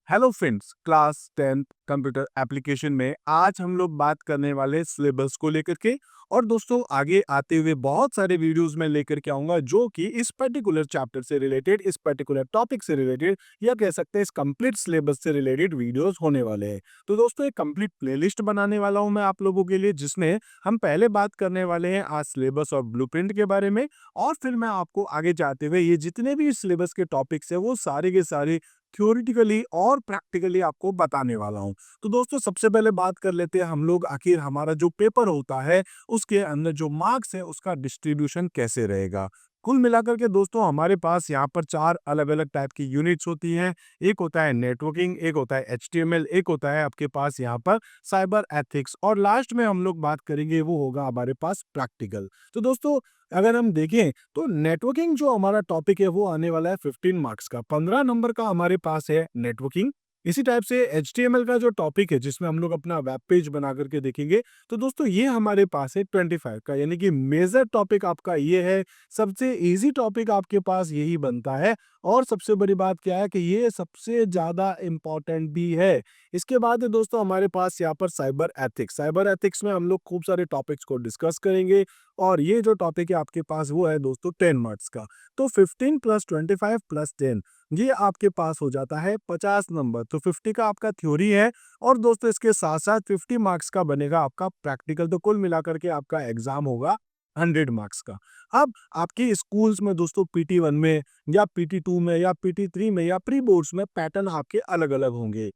Hello friends, class 10 computer application में आज हम लोग बात करने वाले सिलेबस को लेकर के। और दोस्तों, आगे आते हुए बहुत सारे वीडियोस में लेकर के आऊंगा जो कि इस पर्टिकुलर चैप्टर से रिलेटेड, इस पर्टिकुलर टॉपिक से रिलेटेड, या कह सकते हैं इस कंप्लीट सिलेबस से रिलेटेड वीडियोस होने वाले हैं। तो दोस्तों, एक कंप्लीट प्लेलिस्ट बनाने वाला हूं मैं आप लोगों के लिए, जिसमें हम पहले बात करने वाले हैं आज सिलेबस और ब्लूप्रिंट के बारे में। और फिर मैं आपको आगे जाते हुए ये जितने भी सिलेबस के टॉपिक्स है वो सारे के सारे थ्योरेटिकली और प्रैक्टिकली आपको बताने वाला हूं। तो दोस्तों, सबसे पहले बात कर लेते हैं हम लोग, आखिर हमारा जो पेपर होता है उसके अंदर जो मार्क्स है उसका डिस्ट्रीब्यूशन कैसे रहेगा। कुल मिलाकर के दोस्तों, हमारे पास यहाँ पर 4 अलग-अलग टाइप की यूनिट्स होती हैं। एक होता है नेटवर्किंग, एक होता है एचटीएमएल, एक होता है आपके पास यहाँ पर साइबर एथिक्स, और लास्ट में हम लोग बात करेंगे वो होगा हमारे पास प्रैक्टिकल। तो दोस्तों, अगर हम देखें तो नेटवर्किंग जो हमारा टॉपिक है वो आने वाला है 15 मार्क्स का, 15 नंबर का हमारे पास है नेटवर्किंग। इसी टाइप से एचटीएमएल का जो टॉपिक है जिसमें हम लोग अपना वेब पेज बना करके देखेंगे, तो दोस्तों ये हमारे पास है 25 का, यानी कि मेजर टॉपिक आपका ये है। सबसे इजी टॉपिक आपके पास यही बनता है। और सबसे बड़ी बात क्या है कि ये सबसे ज्यादा इंपॉर्टेंट भी है। इसके बाद है दोस्तों हमारे पास यहाँ पर साइबर एथिक्स। साइबर एथिक्स में हम लोग खूब सारे टॉपिक्स को डिस्कस करेंगे। और ये जो टॉपिक है आपके पास वो है दोस्तों 10 मार्क्स का। तो 15 प्लस 25 प्लस 10, ये आपके पास हो जाता है 50 नंबर। तो 50 का आपका थ्योरी है, और दोस्तों इसके साथ साथ 50 मार्क्स का बनेगा आपका प्रैक्टिकल। तो कुल मिलाकर के आपका एग्जाम होगा 100 मार्क्स का। अब आपके स्कूल्स में दोस्तों PT 1 में, या PT 2 में, या PT 3 में, या प्री बोर्ड्स में पैटर्न आपके अलग अलग होंगे।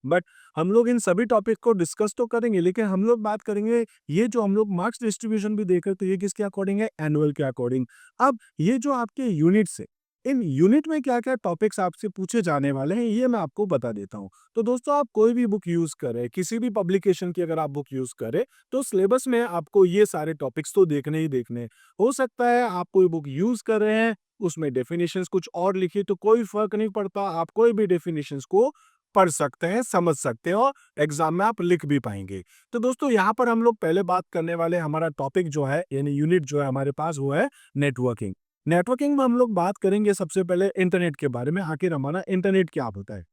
बट हम लोग इन सभी टॉपिक को डिस्कस तो करेंगे, लेकिन हम लोग बात करेंगे, ये जो हम लोग मार्क्स डिस्ट्रीब्यूशन भी देख रहे हैं तो ये किसके अकॉर्डिंग है, एनुअल के अकॉर्डिंग। अब ये जो आपके यूनिट्स है, इन यूनिट में क्या क्या टॉपिक्स आपसे पूछे जाने वाले हैं ये मैं आपको बता देता हूँ। तो दोस्तों, आप कोई भी बुक यूज करें, किसी भी पब्लिकेशन की अगर आप बुक यूज करें, तो सिलेबस में आपको ये सारे टॉपिक्स तो देखने ही देखने हैं। हो सकता है आप कोई बुक यूज कर रहे हैं, उसमें डेफिनेशंस कुछ और लिखी, तो कोई फर्क नहीं पड़ता, आप कोई भी डेफिनेशंस को पढ़ सकते हैं, समझ सकते हैं, और एग्जाम में आप लिख भी पाएंगे। तो दोस्तों, यहाँ पर हम लोग पहले बात करने वाले, हमारा टॉपिक जो है यानी यूनिट जो है हमारे पास वो है नेटवर्किंग। नेटवर्किंग में हम लोग बात करेंगे सबसे पहले इंटरनेट के बारे में, आखिर हमारा इंटरनेट क्या होता है।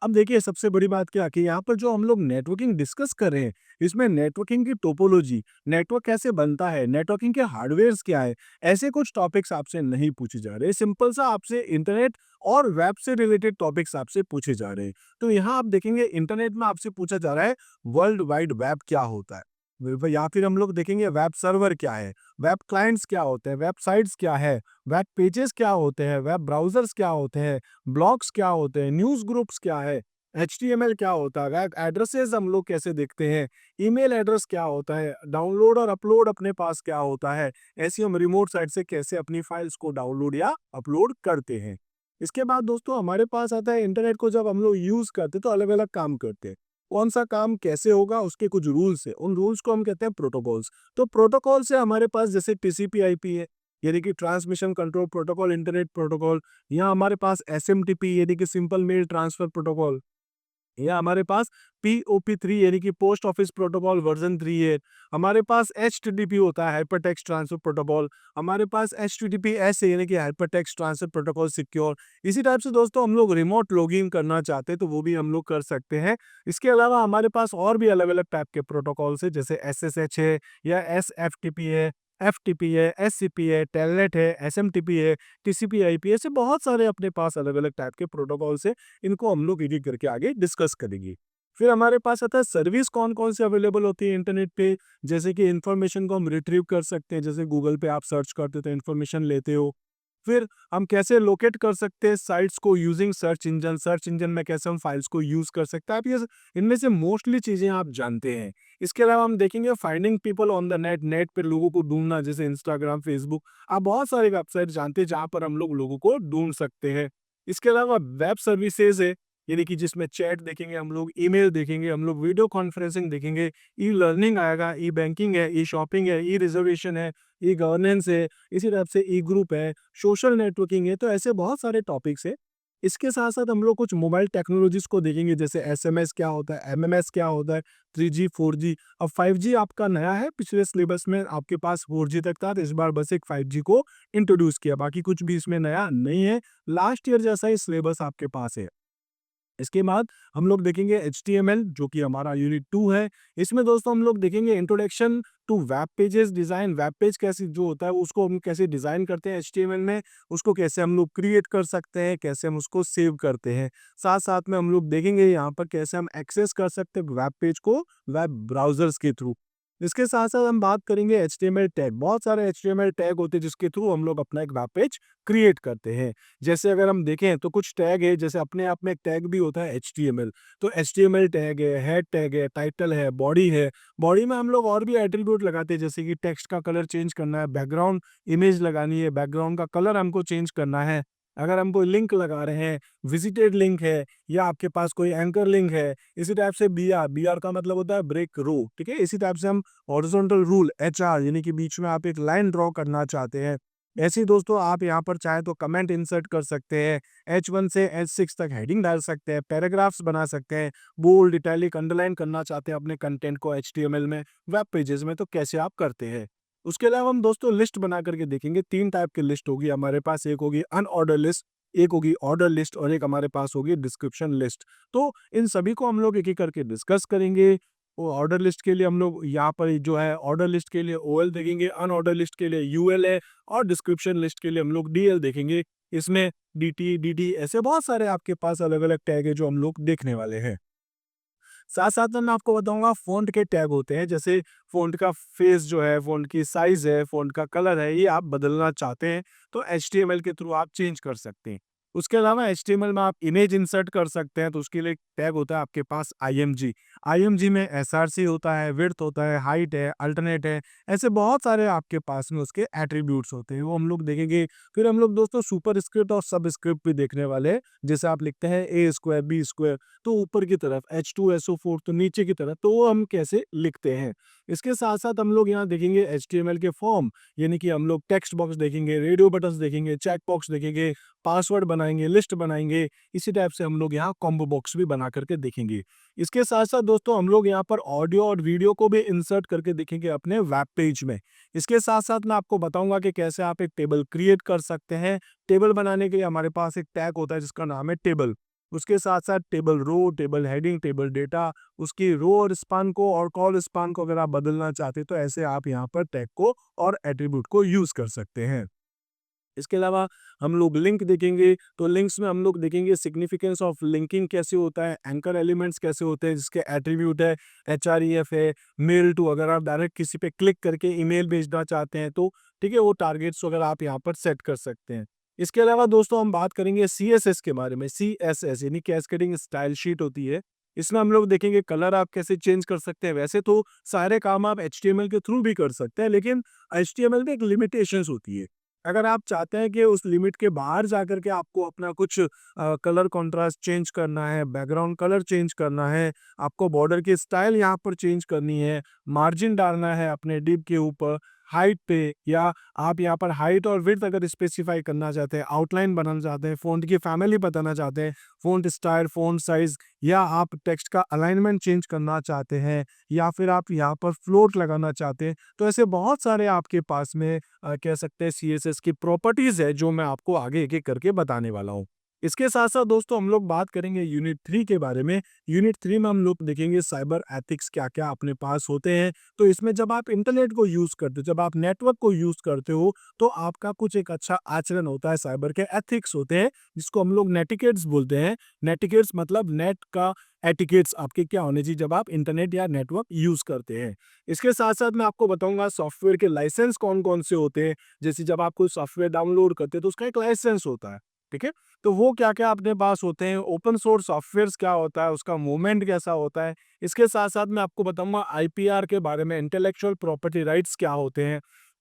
अब देखिए, सबसे बड़ी बात क्या है कि यहाँ पर जो हम लोग नेटवर्किंग डिस्कस कर रहे हैं, इसमें नेटवर्किंग की टोपोलॉजी, नेटवर्क कैसे बनता है, नेटवर्किंग के हार्डवेयर्स क्या है, ऐसे कुछ टॉपिक्स आपसे नहीं पूछे जा रहे। सिंपल सा आपसे इंटरनेट और वेब से रिलेटेड टॉपिक्स आपसे पूछे जा रहे हैं। तो यहाँ आप देखेंगे इंटरनेट में आपसे पूछा जा रहा है वर्ल्ड वाइड वेब क्या होता है, या फिर हम लोग देखेंगे वेब सर्वर क्या है, वेब क्लाइंट्स क्या होते हैं, वेबसाइट्स क्या है, वेब पेजेस क्या होते हैं, वेब ब्राउजर्स क्या होते हैं, ब्लॉग्स क्या होते हैं, न्यूज़ ग्रुप्स क्या है, एचटीएमएल क्या होता है, वेब एड्रेसेस हम लोग कैसे देखते हैं, ईमेल एड्रेस क्या होता है, डाउनलोड और अपलोड अपने पास क्या होता है, ऐसी हम रिमोट साइट से कैसे अपनी फाइल्स को डाउनलोड या अपलोड करते हैं। इसके बाद दोस्तों हमारे पास आता है, इंटरनेट को जब हम लोग यूज़ करते हैं तो अलग-अलग काम करते हैं। कौन सा काम कैसे होगा उसके कुछ रूल्स है, उन रूल्स को हम कहते हैं प्रोटोकॉल्स। तो प्रोटोकॉल से हमारे पास जैसे टीसीपी/आईपी है, यानी कि transmission control protocol, internet protocol, या हमारे पास एसएमटीपी यानी कि सिंपल मेल ट्रांसफर प्रोटोकॉल, या हमारे पास पीओपी 3 यानी कि पोस्ट ऑफिस प्रोटोकॉल वर्जन 3 है। हमारे पास एचटीटीपी होता है, हाइपर टेक्स्ट ट्रांसफर प्रोटोकॉल। हमारे पास एचटीटीपीएस है, यानी कि hyper text transfer protocol secure. इसी टाइप से दोस्तों हम लोग रिमोट लॉगिन करना चाहते हैं तो वो भी हम लोग कर सकते हैं। इसके अलावा हमारे पास और भी अलग अलग टाइप के प्रोटोकॉल्स है, जैसे एसएसएच है, या एसएफटीपी है, एफटीपी है, एससीपी है, टेलनेट है, एसएमटीपी है, टीसीपी/आईपी, ऐसे बहुत सारे अपने पास अलग अलग टाइप के प्रोटोकॉल्स है। इनको हम लोग एक एक करके आगे डिस्कस करेंगे। फिर हमारे पास आता है सर्विस कौन कौन सी अवेलेबल होती है इंटरनेट पे, जैसे कि इंफॉर्मेशन को हम रिट्रीव कर सकते हैं, जैसे गूगल पे आप सर्च करते हो तो इंफॉर्मेशन लेते हो। फिर हम कैसे लोकेट कर सकते हैं साइट्स को using search engine, search engine में कैसे हम फाइल्स को यूज कर सकते हैं, आप ये इनमें से मोस्टली चीजें आप जानते हैं। इसके अलावा हम देखेंगे finding people on the net, net पे लोगों को ढूंढना, जैसे इंस्टाग्राम, फेसबुक, आप बहुत सारे वेबसाइट जानते हैं जहां पर हम लोगों को ढूंढ सकते हैं। इसके अलावा वेब सर्विसेज है, यानी कि जिसमें चैट देखेंगे हम लोग, ईमेल देखेंगे हम लोग, वीडियो कॉन्फ्रेंसिंग देखेंगे, ई लर्निंग आएगा, ई बैंकिंग है, ई शॉपिंग है, ई रिजर्वेशन है, ई गवर्नेंस है, इसी तरह से ई ग्रुप है, सोशल नेटवर्किंग है। तो ऐसे बहुत सारे टॉपिक्स है। इसके साथ साथ हम लोग कुछ मोबाइल टेक्नोलॉजीज को देखेंगे, जैसे एसएमएस क्या होता है, एमएमएस क्या होता है, 3G 4G। अब 5G आपका नया है, पिछले सिलेबस में आपके पास 4G तक था, तो इस बार बस एक 5G को इंट्रोड्यूस किया, बाकी कुछ भी इसमें नया नहीं है। लास्ट ईयर जैसा ही सिलेबस आपके पास है। इसके बाद हम लोग देखेंगे HTML जो कि हमारा यूनिट 2 है। इसमें दोस्तों हम लोग देखेंगे introduction to web pages design, web page कैसे जो होता है उसको हम कैसे डिज़ाइन करते हैं HTML में, उसको कैसे हम लोग क्रिएट कर सकते हैं, कैसे हम उसको सेव करते हैं। साथ-साथ में हम लोग देखेंगे यहाँ पर कैसे हम एक्सेस कर सकते हैं वेब पेज को वेब ब्राउज़र्स के थ्रू। इसके साथ-साथ हम बात करेंगे HTML टैग। बहुत सारे HTML टैग होते हैं जिसके थ्रू हम लोग अपना एक वेब पेज क्रिएट करते हैं। जैसे अगर हम देखें तो कुछ टैग है, जैसे अपने आप में एक टैग भी होता है HTML। तो HTML टैग है, हेड टैग है, टाइटल है, बॉडी है। बॉडी में हम लोग और भी एट्रीब्यूट लगाते हैं, जैसे कि टेक्स्ट का कलर चेंज करना है, बैकग्राउंड इमेज लगानी है, बैकग्राउंड का कलर हमको चेंज करना है। अगर हम कोई लिंक लगा रहे हैं, विजिटेड लिंक है या आपके पास कोई एंकर लिंक है, इसी टाइप से BR का मतलब होता है ब्रेक रो, ठीक है? इसी टाइप से हम हॉरिजॉन्टल रूल HR यानी कि बीच में आप एक लाइन ड्रॉ करना चाहते हैं। ऐसे ही दोस्तों आप यहाँ पर चाहें तो कमेंट इंसर्ट कर सकते हैं, H1 से H6 तक हेडिंग डाल सकते हैं, पैराग्राफ्स बना सकते हैं, बोल्ड, इटैलिक, अंडरलाइन करना चाहते हैं अपने कंटेंट को HTML में, वेब पेजेस में, तो कैसे आप करते हैं। उसके अलावा हम दोस्तों लिस्ट बना करके देखेंगे, 3 टाइप की लिस्ट होगी हमारे पास, एक होगी अनऑर्डर लिस्ट, एक होगी ऑर्डर लिस्ट और एक हमारे पास होगी डिस्क्रिप्शन लिस्ट। तो इन सभी को हम लोग एक-एक करके डिस्कस करेंगे। वो ऑर्डर लिस्ट के लिए हम लोग यहाँ पर जो है ऑर्डर लिस्ट के लिए OL देखेंगे, अनऑर्डर लिस्ट के लिए UL है और डिस्क्रिप्शन लिस्ट के लिए हम लोग DL देखेंगे। इसमें DT, DD ऐसे बहुत सारे आपके पास अलग-अलग टैग है जो हम लोग देखने वाले हैं। साथ-साथ में मैं आपको बताऊँगा फ़ॉन्ट के टैग होते हैं, जैसे फ़ॉन्ट का फेस जो है, फ़ॉन्ट की साइज़ है, फ़ॉन्ट का कलर है, ये आप बदलना चाहते हैं, तो HTML के थ्रू आप चेंज कर सकते हैं। उसके अलावा HTML में आप इमेज इंसर्ट कर सकते हैं, तो उसके लिए एक टैग होता है आपके पास IMG। IMG में SRC होता है, विड्थ होता है, हाइट है, अल्टरनेट है, ऐसे बहुत सारे आपके पास में उसके एट्रीब्यूट्स होते हैं, वो हम लोग देखेंगे। फिर हम लोग दोस्तों सुपरस्क्रिप्ट और सबस्क्रिप्ट भी देखने वाले हैं, जैसे आप लिखते हैं A स्क्वायर, B स्क्वायर तो ऊपर की तरफ, H2SO4 तो नीचे की तरफ, तो वो हम कैसे लिखते हैं। इसके साथ-साथ हम लोग यहाँ देखेंगे HTML के फॉर्म, यानी कि हम लोग टेक्स्ट बॉक्स देखेंगे, रेडियो बटन्स देखेंगे, चेक बॉक्स देखेंगे, पासवर्ड बनाएँगे, लिस्ट बनाएँगे, इसी टाइप से हम लोग यहाँ कॉम्बो बॉक्स भी बना करके देखेंगे। इसके साथ-साथ दोस्तों हम लोग यहाँ पर ऑडियो और वीडियो को भी इंसर्ट करके देखेंगे अपने वेब पेज में। इसके साथ-साथ मैं आपको बताऊँगा कि कैसे आप एक टेबल क्रिएट कर सकते हैं। टेबल बनाने के लिए हमारे पास एक टैग होता है जिसका नाम है टेबल। उसके साथ-साथ table row, table heading, table data, उसकी रो और स्पान को और कॉल स्पान को अगर आप बदलना चाहते हैं, तो ऐसे आप यहाँ पर टैग को और एट्रीब्यूट को यूज़ कर सकते हैं। इसके अलावा हम लोग लिंक देखेंगे, तो लिंक्स में हम लोग देखेंगे सिग्निफिकेंस ऑफ लिंकिंग कैसे होता है, एंकर एलिमेंट्स कैसे होते हैं, जिसके एट्रीब्यूट है, HREF है, मेल टू अगर आप डायरेक्ट किसी पे क्लिक करके ईमेल भेजना चाहते हैं तो ठीक है, वो टारगेट्स वगैरह आप यहाँ पर सेट कर सकते हैं। इसके अलावा दोस्तों हम बात करेंगे CSS के बारे में, CSS यानी कैस्केडिंग स्टाइल शीट होती है। इसमें हम लोग देखेंगे कलर आप कैसे चेंज कर सकते हैं। वैसे तो सारे काम आप HTML के थ्रू भी कर सकते हैं, लेकिन HTML में एक लिमिटेशंस होती है। अगर आप चाहते हैं कि उस लिमिट के बाहर जाकर के आपको अपना कुछ कलर कंट्रास्ट चेंज करना है, बैकग्राउंड कलर चेंज करना है, आपको बॉर्डर की स्टाइल यहाँ पर चेंज करनी है, मार्जिन डालना है अपने डिव के ऊपर, हाइट पे या आप यहाँ पर हाइट और विड्थ अगर स्पेसिफाई करना चाहते हैं, आउटलाइन बनाना चाहते हैं, फ़ॉन्ट की फैमिली बताना चाहते हैं, फ़ॉन्ट स्टाइल, फ़ॉन्ट साइज़ या आप टेक्स्ट का अलाइनमेंट चेंज करना चाहते हैं या फिर आप यहाँ पर फ्लोट लगाना चाहते हैं, तो ऐसे बहुत सारे आपके पास में कह सकते हैं CSS की प्रॉपर्टीज़ है जो मैं आपको आगे एक-एक करके बताने वाला हूँ। इसके साथ-साथ दोस्तों हम लोग बात करेंगे यूनिट 3 के बारे में। यूनिट 3 में हम लोग देखेंगे साइबर एथिक्स क्या-क्या अपने पास होते हैं। तो इसमें जब आप इंटरनेट को यूज़ करते हो, जब आप नेटवर्क को यूज़ करते हो, तो आपका कुछ एक अच्छा आचरण होता है, साइबर के एथिक्स होते हैं, जिसको हम लोग नेटिकेट्स बोलते हैं। नेटिकेट्स मतलब नेट का एटिकेट्स आपके क्या होने चाहिए जब आप इंटरनेट या नेटवर्क यूज़ करते हैं। इसके साथ-साथ मैं आपको बताऊँगा सॉफ्टवेयर के लाइसेंस कौन-कौन से होते हैं। जैसे जब आप कोई सॉफ्टवेयर डाउनलोड करते हैं तो उसका एक लाइसेंस होता है, ठीक है? तो वो क्या-क्या अपने पास होते हैं, ओपन सोर्स सॉफ्टवेयर्स क्या होता है, उसका मूवमेंट कैसा होता है। इसके साथ-साथ मैं आपको बताऊँगा IPR के बारे में, इंटेलेक्चुअल प्रॉपर्टी राइट्स क्या होते हैं।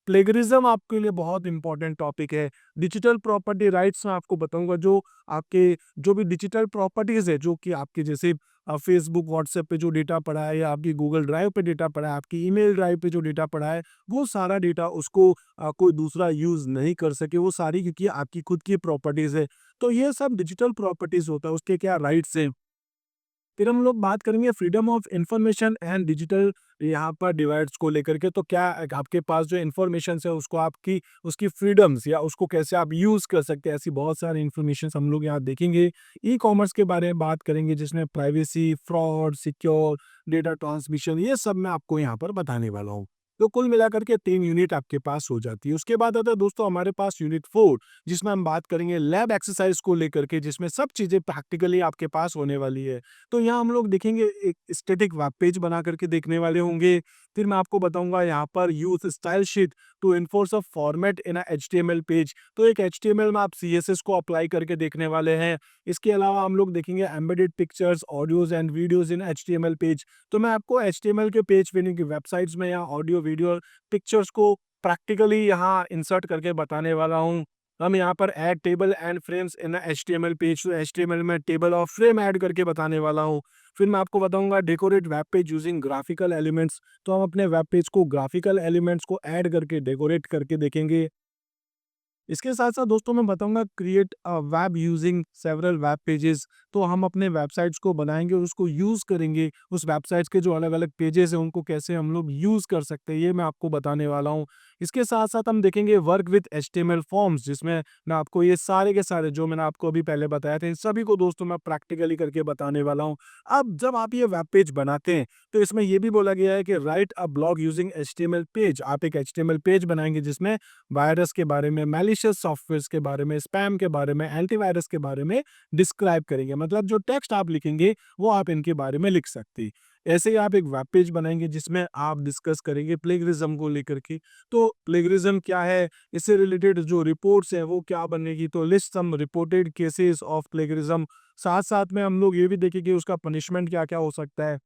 प्लेगरिज्म आपके लिए बहुत इंपॉर्टेंट टॉपिक है। डिजिटल प्रॉपर्टी राइट्स मैं आपको बताऊँगा जो आपके जो भी डिजिटल प्रॉपर्टीज़ है, जो कि आपके जैसे फेसबुक, व्हाट्सएप पे जो डेटा पड़ा है या आपकी गूगल ड्राइव पे डेटा पड़ा है, आपकी ईमेल ड्राइव पे जो डेटा पड़ा है, वो सारा डेटा उसको कोई दूसरा यूज़ नहीं कर सके, वो सारी क्योंकि आपकी खुद की प्रॉपर्टीज़ है। तो ये सब डिजिटल प्रॉपर्टीज़ होता है, उसके क्या राइट्स हैं। फिर हम लोग बात करेंगे freedom of information and digital यहाँ पर डिवाइड्स को लेकर के, तो क्या आपके पास जो इन्फॉर्मेशन है उसको आपकी उसकी फ्रीडम्स या उसको कैसे आप यूज़ कर सकते हैं, ऐसी बहुत सारी इन्फॉर्मेशन हम लोग यहाँ देखेंगे। ई कॉमर्स के बारे में बात करेंगे जिसमें privacy, fraud, secure, data transmission, ये सब मैं आपको यहाँ पर बताने वाला हूँ। तो कुल मिलाकर के 3 यूनिट आपके पास हो जाती है। उसके बाद आता है दोस्तों हमारे पास यूनिट 4, जिसमें हम बात करेंगे लैब एक्सरसाइज को लेकर के, जिसमें सब चीज़ें प्रैक्टिकली आपके पास होने वाली है। तो यहाँ हम लोग देखेंगे एक स्टैटिक वेब पेज बना करके देखने वाले होंगे। फिर मैं आपको बताऊँगा यहाँ पर use style sheet to enforce a format in a HTML page. तो एक एचटीएमएल में आप सीएसएस को अप्लाई करके देखने वाले हैं। इसके अलावा हम लोग देखेंगे embedded pictures, audios and videos in HTML page. तो मैं आपको एचटीएमएल के पेज पे की वेबसाइट्स में या ऑडियो, वीडियो, पिक्चर्स को प्रैक्टिकली यहाँ इंसर्ट करके बताने वाला हूँ। हम यहाँ पर add table and frames in HTML page, तो एचटीएमएल में टेबल और फ्रेम ऐड करके बताने वाला हूँ। फिर मैं आपको बताऊँगा decorate web page using graphical elements. तो हम अपने वेब पेज को ग्राफिकल एलिमेंट्स को ऐड करके डेकोरेट करके देखेंगे। इसके साथ-साथ दोस्तों मैं बताऊँगा create a web using several web pages. तो हम अपने वेबसाइट्स को बनाएँगे और उसको यूज़ करेंगे। उस वेबसाइट्स के जो अलग-अलग पेजेस हैं उनको कैसे हम लोग यूज़ कर सकते हैं, ये मैं आपको बताने वाला हूँ। इसके साथ-साथ हम देखेंगे वर्क विथ एचटीएमएल फॉर्म्स, जिसमें मैं आपको ये सारे के सारे जो मैंने आपको अभी पहले बताए थे, इन सभी को दोस्तों मैं प्रैक्टिकली करके बताने वाला हूँ। अब जब आप ये वेब पेज बनाते हैं, तो इसमें ये भी बोला गया है कि right a blog using HTML page. आप एक एचटीएमएल पेज बनाएँगे जिसमें वायरस के बारे में, मैलिशियस सॉफ्टवेयर्स के बारे में, स्पैम के बारे में, एंटीवायरस के बारे में डिस्क्राइब करेंगे। मतलब जो टेक्स्ट आप लिखेंगे, वो आप इनके बारे में लिख सकते हैं। ऐसे ही आप एक वेब पेज बनाएँगे जिसमें आप डिस्कस करेंगे प्लेगरिज्म को लेकर के। तो प्लेगरिज्म क्या है? इससे रिलेटेड जो रिपोर्ट्स हैं वो क्या बनेगी? तो list some reported cases of plagiarism. साथ-साथ में हम लोग ये भी देखेंगे उसका पनिशमेंट क्या-क्या हो सकता है।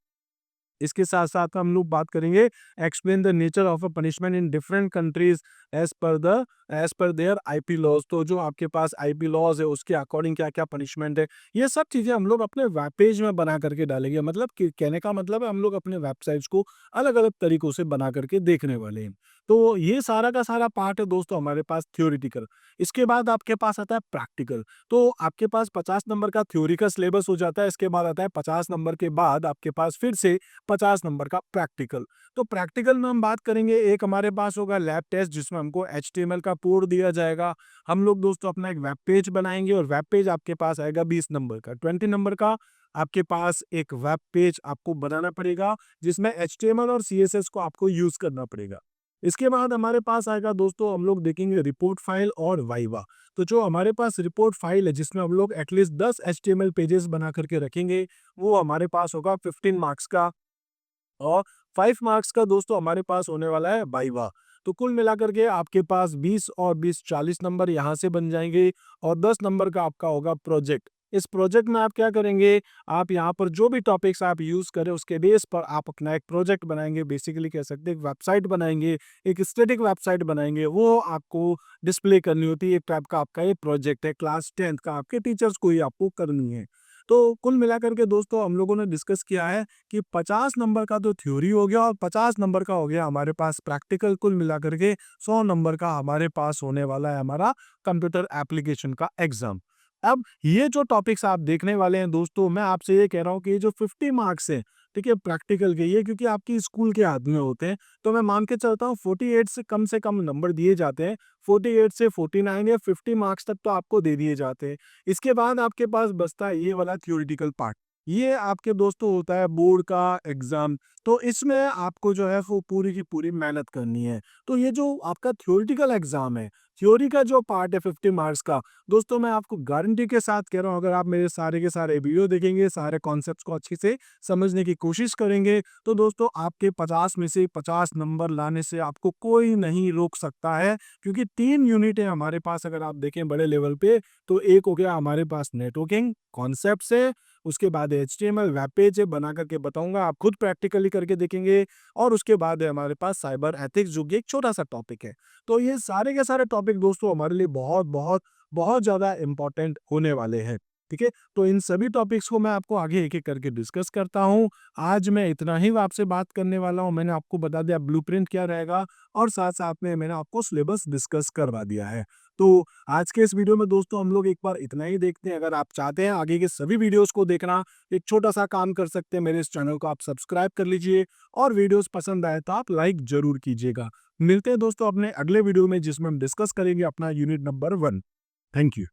इसके साथ-साथ हम लोग बात करेंगे explain the nature of a punishment in different countries as per their IP laws. तो जो आपके पास आईपी लॉज़ है उसके अकॉर्डिंग क्या-क्या पनिशमेंट है, ये सब चीज़ें हम लोग अपने वेब पेज में बना करके डालेंगे। मतलब कि कहने का मतलब है हम लोग अपने वेबसाइट्स को अलग-अलग तरीकों से बना करके देखने वाले हैं। तो ये सारा का सारा पार्ट है दोस्तों हमारे पास थ्योरेटिकल। इसके बाद आपके पास आता है प्रैक्टिकल। तो आपके पास 50 नंबर का थ्योरी का सिलेबस हो जाता है। इसके बाद आता है 50 नंबर के बाद आपके पास फिर से 50 नंबर का प्रैक्टिकल। तो प्रैक्टिकल में हम बात करेंगे, एक हमारे पास होगा लैब टेस्ट जिसमें हमको एचटीएमएल का कोड दिया जाएगा। हम लोग दोस्तों अपना एक वेब पेज बनाएँगे और वेब पेज आपके पास आएगा 20 नंबर का। 20 नंबर का आपके पास एक वेब पेज आपको बनाना पड़ेगा जिसमें एचटीएमएल और सीएसएस को आपको यूज़ करना पड़ेगा। इसके बाद हमारे पास आएगा दोस्तों, हम लोग देखेंगे रिपोर्ट फाइल और वाइवा। तो जो हमारे पास रिपोर्ट फाइल है जिसमें हम लोग एटलीस्ट 10 एचटीएमएल पेजेस बना करके रखेंगे, वो हमारे पास होगा 15 मार्क्स का। और 5 मार्क्स का दोस्तों हमारे पास होने वाला है वाइवा। तो कुल मिलाकर के आपके पास 20 और 20 40 नंबर यहाँ से बन जाएँगे और 10 नंबर का आपका होगा प्रोजेक्ट। इस प्रोजेक्ट में आप क्या करेंगे, आप यहाँ पर जो भी टॉपिक्स आप यूज़ करें उसके बेस पर आप अपना एक प्रोजेक्ट बनाएँगे। बेसिकली कह सकते हैं एक वेबसाइट बनाएँगे, एक स्टैटिक वेबसाइट बनाएँगे, वो आपको डिस्प्ले करनी होती है। एक टाइप का आपका ये प्रोजेक्ट है, क्लास 10th का आपके टीचर्स को ही आपको करनी है। तो कुल मिलाकर के दोस्तों हम लोगों ने डिस्कस किया है कि 50 नंबर का तो थ्योरी हो गया और 50 नंबर का हो गया हमारे पास प्रैक्टिकल। कुल मिलाकर के 100 नंबर का हमारे पास होने वाला है हमारा कंप्यूटर एप्लीकेशन का एग्जाम। अब ये जो टॉपिक्स आप देखने वाले हैं दोस्तों, मैं आपसे ये कह रहा हूँ कि ये जो 50 मार्क्स हैं, ठीक है, प्रैक्टिकल के, ये क्योंकि आपकी स्कूल के हाथ में होते हैं, तो मैं मान के चलता हूँ 48 से कम नंबर दिए जाते हैं। 48 से 49 या 50 मार्क्स तक तो आपको दे दिए जाते हैं। इसके बाद आपके पास बचता है ये वाला थ्योरेटिकल पार्ट। ये आपके दोस्तों होता है बोर्ड का एग्जाम। तो इसमें आपको जो है वो पूरी की पूरी मेहनत करनी है। तो ये जो आपका थ्योरेटिकल एग्जाम है, थ्योरी का जो पार्ट है 50 मार्क्स का, दोस्तों मैं आपको गारंटी के साथ कह रहा हूँ, अगर आप मेरे सारे के सारे वीडियो देखेंगे, सारे कॉन्सेप्ट्स को अच्छे से समझने की कोशिश करेंगे, तो दोस्तों आपके 50 में से 50 नंबर लाने से आपको कोई नहीं रोक सकता है। क्योंकि 3 यूनिट है हमारे पास, अगर आप देखें बड़े लेवल पे, तो एक हो गया हमारे पास नेटवर्किंग कॉन्सेप्ट्स है, उसके बाद एचटीएमएल वेब पेज है, बना करके बताऊंगा, आप खुद प्रैक्टिकली करके देखेंगे, और उसके बाद है हमारे पास साइबर एथिक्स जो कि एक छोटा सा टॉपिक है। तो ये सारे के सारे टॉपिक दोस्तों हमारे लिए बहुत बहुत बहुत ज़्यादा इंपॉर्टेंट होने वाले हैं। ठीक है, तो इन सभी टॉपिक्स को मैं आपको आगे एक एक करके डिस्कस करता हूँ। आज मैं इतना ही आपसे बात करने वाला हूँ। मैंने आपको बता दिया ब्लूप्रिंट क्या रहेगा और साथ-साथ में मैंने आपको सिलेबस डिस्कस करवा दिया है। तो आज के इस वीडियो में दोस्तों हम लोग एक बार इतना ही देखते हैं। अगर आप चाहते हैं आगे के सभी वीडियोस को देखना, एक छोटा सा काम कर सकते हैं, मेरे इस चैनल को आप सब्सक्राइब कर लीजिए और वीडियोस पसंद आए तो आप लाइक जरूर कीजिएगा। मिलते हैं दोस्तों अपने अगले वीडियो में, जिसमें हम डिस्कस करेंगे अपना यूनिट नंबर 1। Thank you.